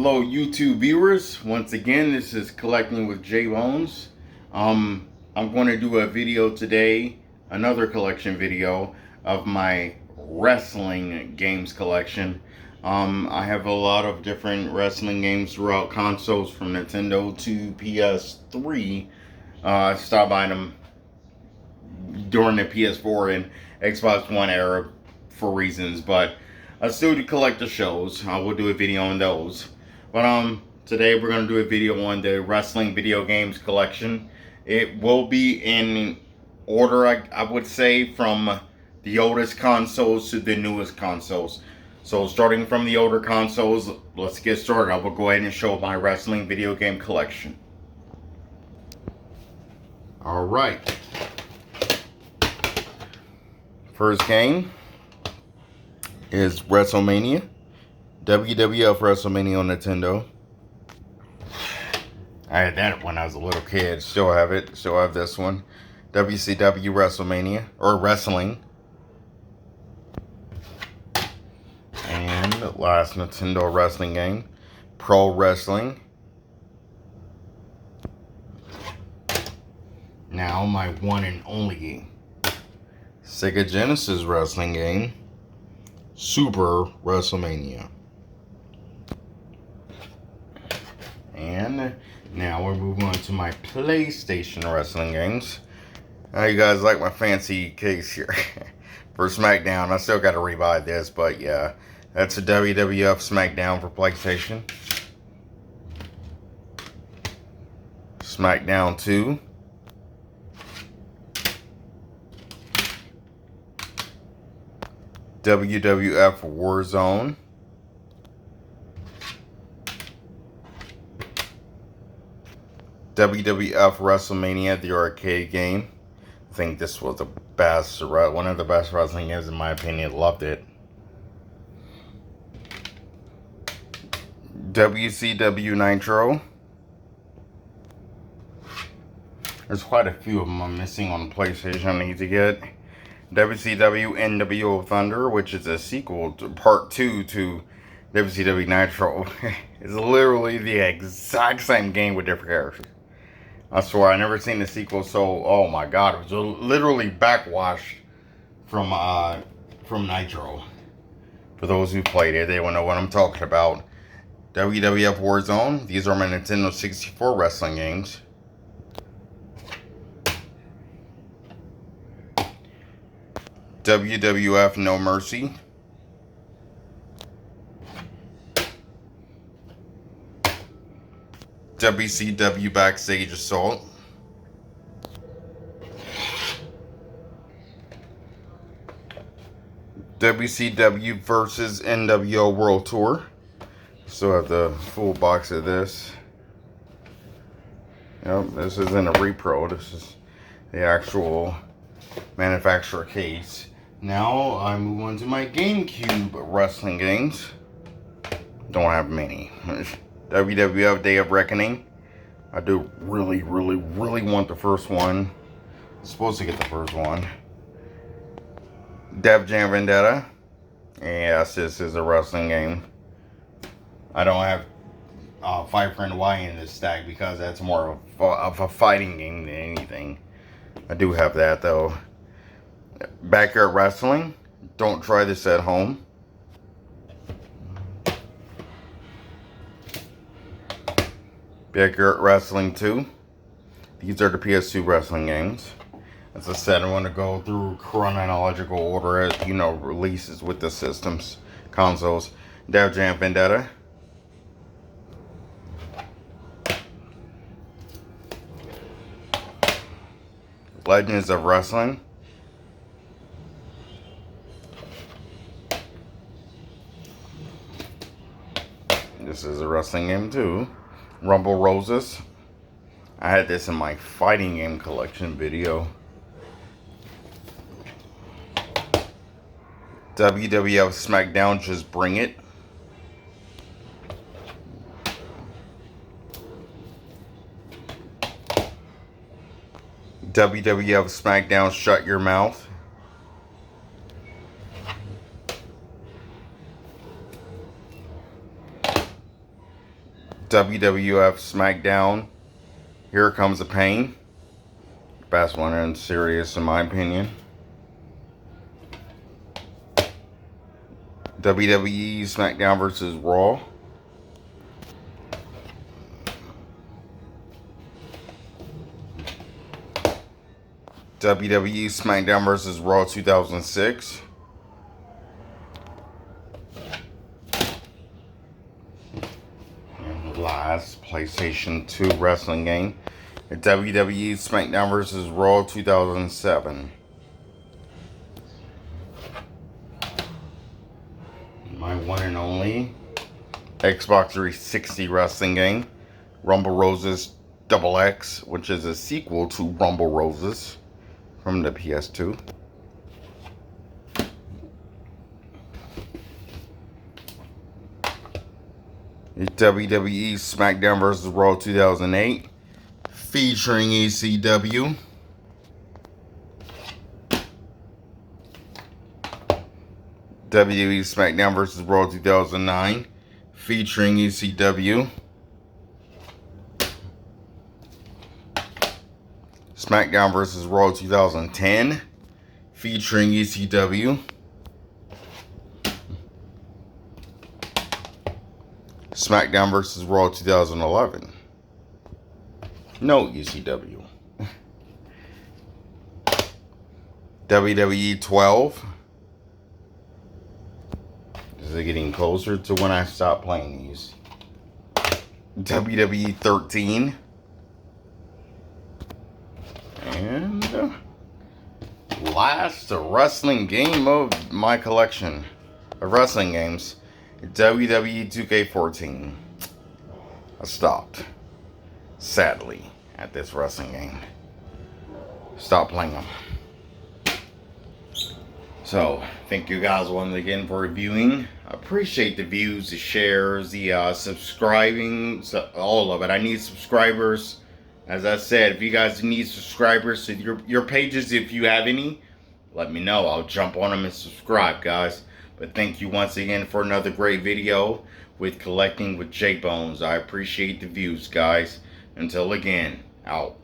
Hello YouTube viewers, once again this is Collecting with J Bones. I'm going to do a video today, another collection video of my wrestling games collection. I have a lot of different wrestling games throughout consoles from Nintendo to PS3. I stopped buying them during the PS4 and Xbox One era for reasons, but I still do collect the shows. I will do a video on those. But today we're going to do a video on the wrestling video games collection. It will be in order, I would say, from the oldest consoles to the newest consoles. So starting from the older consoles, let's get started. I will go ahead and show my wrestling video game collection. Alright. First game is WrestleMania. WWF WrestleMania on Nintendo. I had that when I was a little kid. Still have it. Still have this one. WCW WrestleMania. Or Wrestling. And the last Nintendo wrestling game. Pro Wrestling. Now my one and only game. Sega Genesis wrestling game. Super WrestleMania. And now we're moving on to my PlayStation wrestling games. How you guys like my fancy case here? For SmackDown, I still got to rebuy this, but yeah. That's a WWF SmackDown for PlayStation. SmackDown 2. WWF Warzone. WWF WrestleMania, the arcade game. I think this was the best, one of the best wrestling games in my opinion. Loved it. WCW Nitro. There's quite a few of them I'm missing on PlayStation I need to get. WCW NWO Thunder, which is a sequel to part 2 to WCW Nitro. It's literally the exact same game with different characters. I swear, I never seen the sequel, so oh my god, it was literally backwashed from Nitro. For those who played it, they will know what I'm talking about. WWF Warzone. These are my Nintendo 64 wrestling games. WWF No Mercy. WCW Backstage Assault. WCW versus NWO World Tour. Still have the full box of this. Yep, this isn't a repro. This is the actual manufacturer case. Now I move on to my GameCube wrestling games. Don't have many. WWF Day of Reckoning. I do really want the first one. I'm supposed to get the first one. Def Jam Vendetta. Yes, this is a wrestling game. I don't have Fight Friend Y in this stack because that's more of a fighting game than anything. I do have that though. Backyard Wrestling. Don't try this at home. Backyard Wrestling 2. These are the PS2 wrestling games. As I said, I want to go through chronological order as, you know, releases with the systems, consoles. Def Jam Vendetta. Legends of Wrestling. This is a wrestling game too. Rumble Roses. I had this in my fighting game collection video. WWF SmackDown Just Bring It. WWF SmackDown Shut Your Mouth. WWF SmackDown, Here Comes the Pain. Best one in series in my opinion. WWE SmackDown vs. Raw. WWE SmackDown vs. Raw 2006. And the last PlayStation 2 wrestling game, WWE SmackDown vs. Raw 2007. My one and only Xbox 360 wrestling game, Rumble Roses XX, which is a sequel to Rumble Roses from the PS2. WWE SmackDown vs. Raw 2008, featuring ECW. WWE SmackDown vs. Raw 2009, featuring ECW. SmackDown vs. Raw 2010, featuring ECW. SmackDown vs. Raw 2011, no ECW. WWE 12. Is it getting closer to when I stop playing these? WWE 13. And last wrestling game of my collection of wrestling games, WWE 2K14. I stopped, sadly, at this wrestling game. Stopped playing them. So, thank you guys once again for reviewing. I appreciate the views, the shares, the subscribing, all of it. I need subscribers. As I said, if you guys need subscribers to your pages, if you have any, let me know. I'll jump on them and subscribe, guys. But thank you once again for another great video with Collecting with J Bones. I appreciate the views, guys. Until again, out.